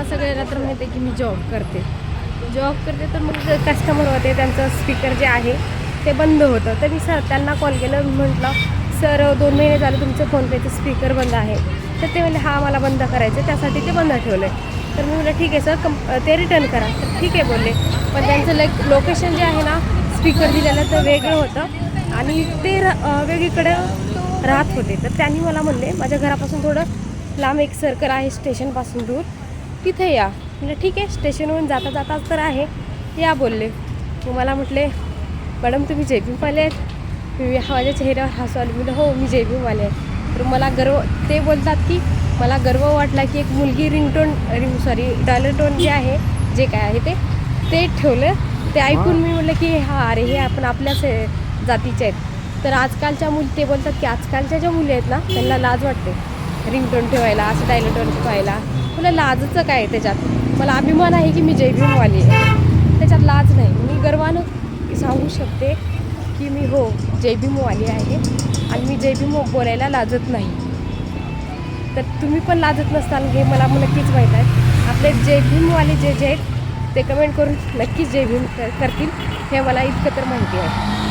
सगळ्याला तर माहिती आहे की मी जॉब करते तर मग कस्टमर होते, त्यांचं स्पीकर जे आहे ते बंद होतं. तर मी त्यांना कॉल केलं, म्हटलं सर 2 महिने झाले तुमचं फोनपेचं स्पीकर बंद आहे. तर ते म्हणले हा मला बंद करायचं, त्यासाठी ते बंद ठेवलं आहे. तर मी म्हटलं ठीक आहे सर, ते रिटर्न करा. तर ठीक आहे बोलले. पण त्यांचं लोकेशन जे आहे ना स्पीकर दिलेलं तर वेगळं होतं आणि ते वेगळीकडं राहत होते. तर त्यांनी मला म्हणले माझ्या घरापासून थोडं लांब एक सर्कल आहे स्टेशनपासून दूर, तिथे या. म्हणजे ठीक आहे, स्टेशनवरून जाताच तर आहे, या बोलले. मग मला म्हटले मॅडम तुम्ही जयभीमवाले आहेत? मी माझ्या चेहऱ्यावर हसू आले. म्हटलं हो मी जयभीमवाले आहे. तर मला गर्व, ते बोलतात की मला गर्व वाटला की एक मुलगी डायलर टोन जे आहे जे काय आहे ते ठेवलं. ते ऐकून मी म्हटलं की अरे हे आपण आपल्याच जातीचे आहेत. तर आजकालच्या मुली ते बोलतात की आजकालच्या ज्या मुली आहेत ना त्यांना लाज वाटते रिंगटोन ठेवायला, असं डायलर टोन ठेवायला. मला लाजचं काय आहे त्याच्यात? मला अभिमान आहे की मी जयभीमवाली आहे, त्याच्यात लाज नाही. मी गर्वानं सांगू शकते की मी हो जयभीमवाली आहे आणि मी जयभीम बोलायला लाजत नाही. तर तुम्ही पण लाजत नसताल हे मला नक्कीच माहीत आहे. आपले जयभीमवाले जे आहेत ते कमेंट करून नक्कीच जयभीम करतील हे मला इतकं तर माहिती आहे.